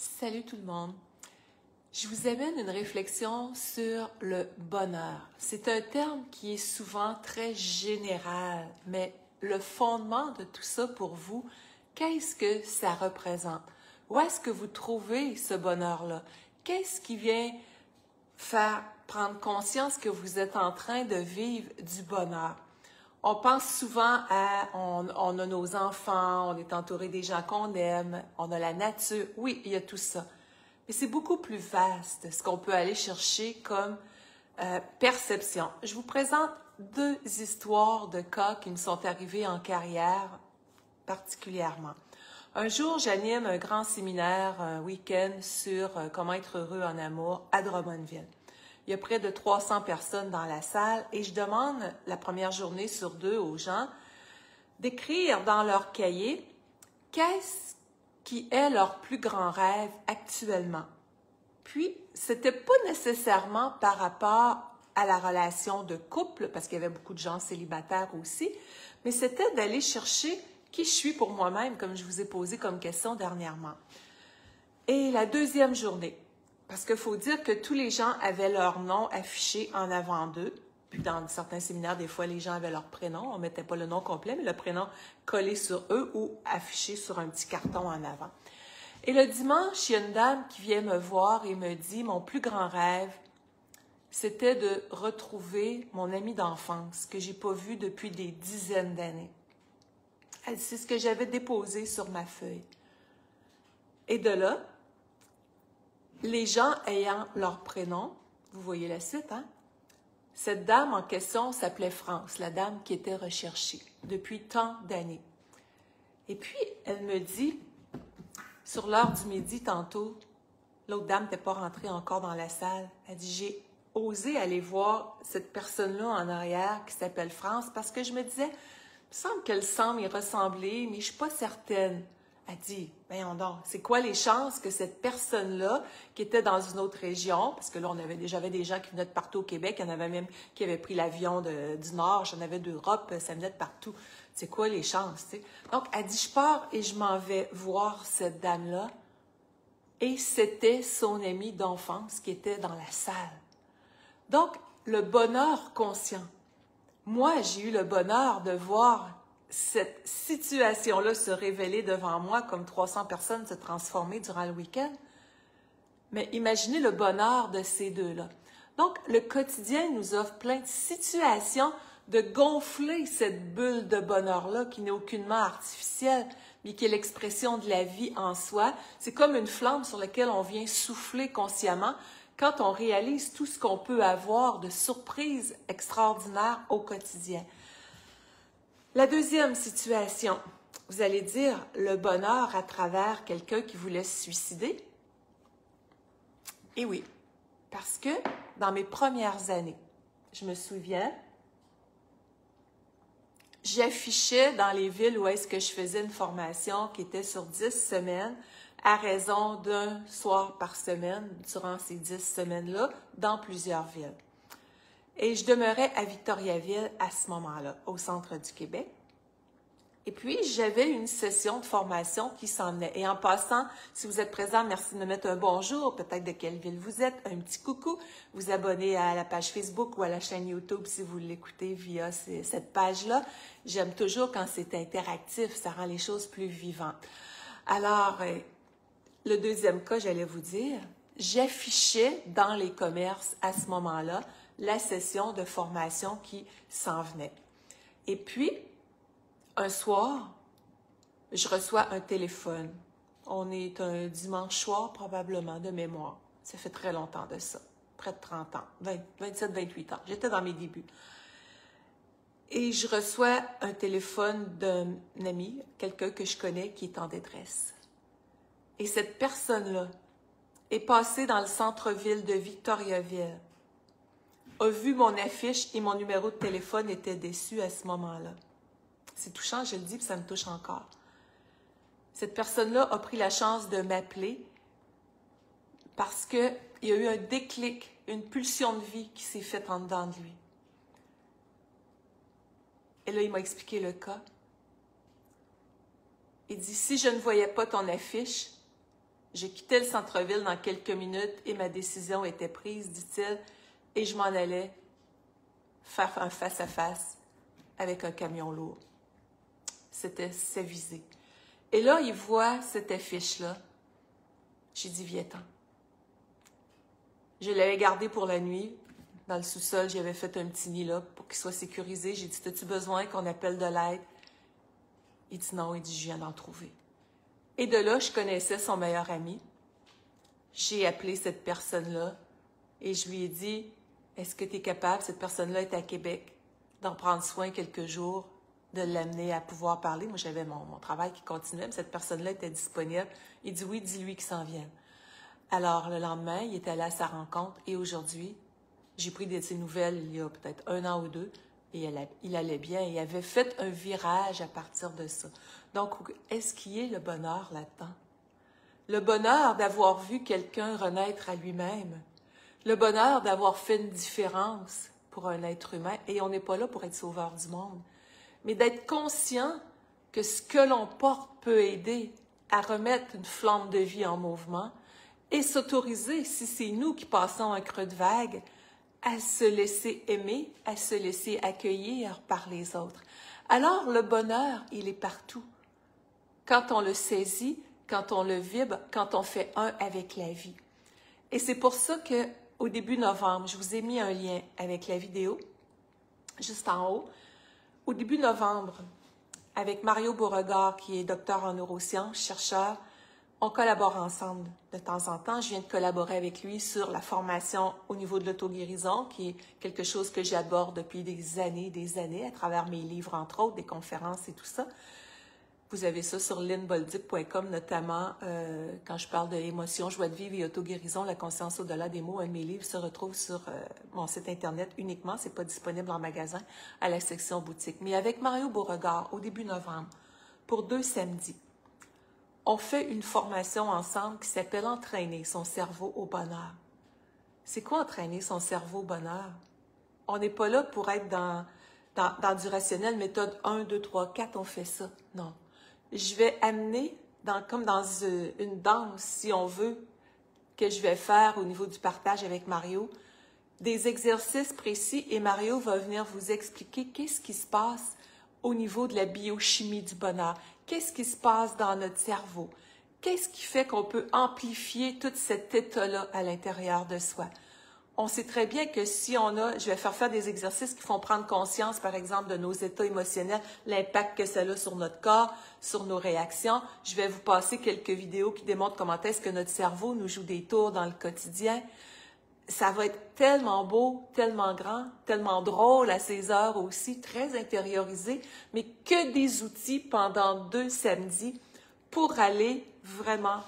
Salut tout le monde. Je vous amène une réflexion sur le bonheur. C'est un terme qui est souvent très général, mais le fondement de tout ça pour vous, qu'est-ce que ça représente? Où est-ce que vous trouvez ce bonheur-là? Qu'est-ce qui vient faire prendre conscience que vous êtes en train de vivre du bonheur? On pense souvent à, on a nos enfants, on est entouré des gens qu'on aime, on a la nature. Oui, il y a tout ça. Mais c'est beaucoup plus vaste ce qu'on peut aller chercher comme perception. Je vous présente deux histoires de cas qui me sont arrivés en carrière particulièrement. Un jour, j'anime un grand séminaire, un week-end sur comment être heureux en amour à Drummondville. Il y a près de 300 personnes dans la salle et je demande la première journée sur deux aux gens d'écrire dans leur cahier qu'est-ce qui est leur plus grand rêve actuellement. Puis, c'était pas nécessairement par rapport à la relation de couple, parce qu'il y avait beaucoup de gens célibataires aussi, mais c'était d'aller chercher qui je suis pour moi-même, comme je vous ai posé comme question dernièrement. Et la deuxième journée, parce qu'il faut dire que tous les gens avaient leur nom affiché en avant d'eux. Puis dans certains séminaires, des fois, les gens avaient leur prénom. On ne mettait pas le nom complet, mais le prénom collé sur eux ou affiché sur un petit carton en avant. Et le dimanche, il y a une dame qui vient me voir et me dit « Mon plus grand rêve, c'était de retrouver mon ami d'enfance que je n'ai pas vu depuis des dizaines d'années. » Elle dit « C'est ce que j'avais déposé sur ma feuille. » Et de là, les gens ayant leur prénom, vous voyez la suite, hein? Cette dame en question s'appelait France, la dame qui était recherchée depuis tant d'années. Et puis, elle me dit, sur l'heure du midi tantôt, l'autre dame n'était pas rentrée encore dans la salle, elle dit, j'ai osé aller voir cette personne-là en arrière qui s'appelle France parce que je me disais, il me semble qu'elle semble y ressembler, mais je ne suis pas certaine. Elle dit, voyons donc, c'est quoi les chances que cette personne-là, qui était dans une autre région, parce que là, j'avais des gens qui venaient de partout au Québec, il y en avait même qui avaient pris l'avion du Nord, j'en avais d'Europe, ça venait de partout. C'est quoi les chances, tu sais? Donc, elle dit, je pars et je m'en vais voir cette dame-là. Et c'était son amie d'enfance qui était dans la salle. Donc, le bonheur conscient. Moi, j'ai eu le bonheur de voir cette situation-là se révéler devant moi comme 300 personnes se transformer durant le week-end. Mais imaginez le bonheur de ces deux-là. Donc, le quotidien nous offre plein de situations de gonfler cette bulle de bonheur-là qui n'est aucunement artificielle, mais qui est l'expression de la vie en soi. C'est comme une flamme sur laquelle on vient souffler consciemment quand on réalise tout ce qu'on peut avoir de surprises extraordinaires au quotidien. La deuxième situation, vous allez dire le bonheur à travers quelqu'un qui voulait se suicider. Et oui, parce que dans mes premières années, je me souviens, j'affichais dans les villes où est-ce que je faisais une formation qui était sur 10 semaines, à raison d'un soir par semaine durant ces 10 semaines-là, dans plusieurs villes. Et je demeurais à Victoriaville à ce moment-là, au centre du Québec. Et puis, j'avais une session de formation qui s'en venait. Et en passant, si vous êtes présent, merci de me mettre un bonjour, peut-être de quelle ville vous êtes, un petit coucou, vous abonner à la page Facebook ou à la chaîne YouTube si vous l'écoutez via cette page-là. J'aime toujours quand c'est interactif, ça rend les choses plus vivantes. Alors, le deuxième cas, j'allais vous dire, j'affichais dans les commerces à ce moment-là la session de formation qui s'en venait. Et puis, un soir, je reçois un téléphone. On est un dimanche soir, probablement, de mémoire. Ça fait très longtemps de ça, près de 30 ans, 27, 28 ans. J'étais dans mes débuts. Et je reçois un téléphone d'un ami, quelqu'un que je connais qui est en détresse. Et cette personne-là est passée dans le centre-ville de Victoriaville, a vu mon affiche et mon numéro de téléphone était déçu à ce moment-là. C'est touchant, je le dis, puis ça me touche encore. Cette personne-là a pris la chance de m'appeler parce qu'il y a eu un déclic, une pulsion de vie qui s'est faite en dedans de lui. Et là, il m'a expliqué le cas. Il dit, si je ne voyais pas ton affiche, Je quittais le centre-ville dans quelques minutes et ma décision était prise, dit-il, et je m'en allais faire un face-à-face avec un camion lourd. C'était visé. Et là, il voit cette affiche-là. J'ai dit, viens-t'en. Je l'avais gardé pour la nuit. Dans le sous-sol, j'avais fait un petit nid là pour qu'il soit sécurisé. J'ai dit, as-tu besoin qu'on appelle de l'aide? Il dit non, il dit, je viens d'en trouver. Et de là, je connaissais son meilleur ami. J'ai appelé cette personne-là et je lui ai dit, est-ce que tu es capable, cette personne-là est à Québec, d'en prendre soin quelques jours, de l'amener à pouvoir parler? Moi, j'avais mon travail qui continuait, mais cette personne-là était disponible. Il dit oui, dis-lui qu'il s'en vienne. Alors, le lendemain, il est allé à sa rencontre et aujourd'hui, j'ai pris de ses nouvelles il y a peut-être 1 an ou 2 et il allait bien. Il avait fait un virage à partir de ça. Donc, est-ce qu'il y a le bonheur là-dedans? Le bonheur d'avoir vu quelqu'un renaître à lui-même. Le bonheur d'avoir fait une différence pour un être humain. Et on n'est pas là pour être sauveur du monde. Mais d'être conscient que ce que l'on porte peut aider à remettre une flamme de vie en mouvement et s'autoriser, si c'est nous qui passons un creux de vague, à se laisser aimer, à se laisser accueillir par les autres. Alors, le bonheur, il est partout. Quand on le saisit, quand on le vibre, quand on fait un avec la vie. Et c'est pour ça qu'au début novembre, je vous ai mis un lien avec la vidéo, juste en haut. Au début novembre, avec Mario Beauregard, qui est docteur en neurosciences, chercheur, on collabore ensemble de temps en temps. Je viens de collaborer avec lui sur la formation au niveau de l'auto-guérison, qui est quelque chose que j'aborde depuis des années, à travers mes livres, entre autres, des conférences et tout ça. Vous avez ça sur lynnebolduc.com, notamment quand je parle de émotion, joie de vivre et auto-guérison, la conscience au-delà des mots. Un de mes livres se retrouve sur mon site Internet uniquement. C'est pas disponible en magasin, à la section boutique. Mais avec Mario Beauregard, au début novembre, pour 2 samedis, on fait une formation ensemble qui s'appelle « Entraîner son cerveau au bonheur ». C'est quoi entraîner son cerveau au bonheur? On n'est pas là pour être dans du rationnel, méthode 1, 2, 3, 4, on fait ça. Non. Je vais amener, comme dans une danse, si on veut, que je vais faire au niveau du partage avec Mario, des exercices précis et Mario va venir vous expliquer qu'est-ce qui se passe au niveau de la biochimie du bonheur. Qu'est-ce qui se passe dans notre cerveau? Qu'est-ce qui fait qu'on peut amplifier tout cet état-là à l'intérieur de soi? On sait très bien que si je vais faire des exercices qui font prendre conscience, par exemple, de nos états émotionnels, l'impact que ça a sur notre corps, sur nos réactions. Je vais vous passer quelques vidéos qui démontrent comment est-ce que notre cerveau nous joue des tours dans le quotidien. Ça va être tellement beau, tellement grand, tellement drôle à ces heures aussi, très intériorisé, mais que des outils pendant 2 samedis pour aller vraiment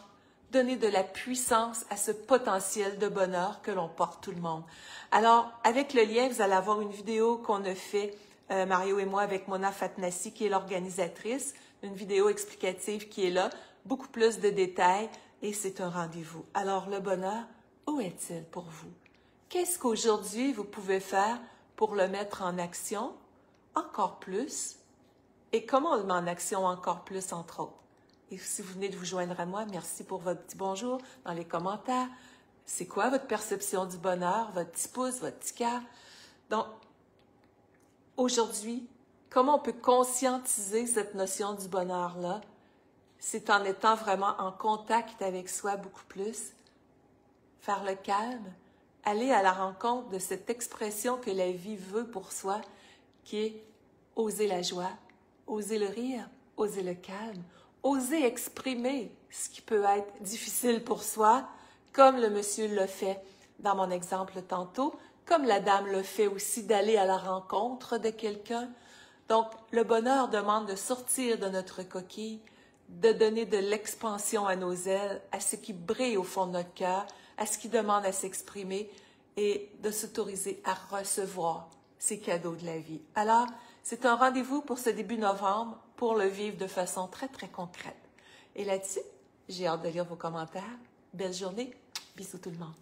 donner de la puissance à ce potentiel de bonheur que l'on porte tout le monde. Alors, avec le lien, vous allez avoir une vidéo qu'on a fait, Mario et moi, avec Mona Fatnassi, qui est l'organisatrice, une vidéo explicative qui est là, beaucoup plus de détails, et c'est un rendez-vous. Alors, le bonheur, où est-il pour vous? Qu'est-ce qu'aujourd'hui vous pouvez faire pour le mettre en action encore plus? Et comment on le met en action encore plus, entre autres? Et si vous venez de vous joindre à moi, merci pour votre petit bonjour dans les commentaires. C'est quoi votre perception du bonheur, votre petit pouce, votre petit cœur? Donc, aujourd'hui, comment on peut conscientiser cette notion du bonheur-là? C'est en étant vraiment en contact avec soi beaucoup plus, faire le calme, aller à la rencontre de cette expression que la vie veut pour soi, qui est oser la joie, oser le rire, oser le calme, oser exprimer ce qui peut être difficile pour soi, comme le monsieur le fait dans mon exemple tantôt, comme la dame le fait aussi d'aller à la rencontre de quelqu'un. Donc, le bonheur demande de sortir de notre coquille, de donner de l'expansion à nos ailes, à ce qui brille au fond de notre cœur, à ce qui demande à s'exprimer et de s'autoriser à recevoir ces cadeaux de la vie. Alors, c'est un rendez-vous pour ce début novembre pour le vivre de façon très, très concrète. Et là-dessus, j'ai hâte de lire vos commentaires. Belle journée. Bisous tout le monde.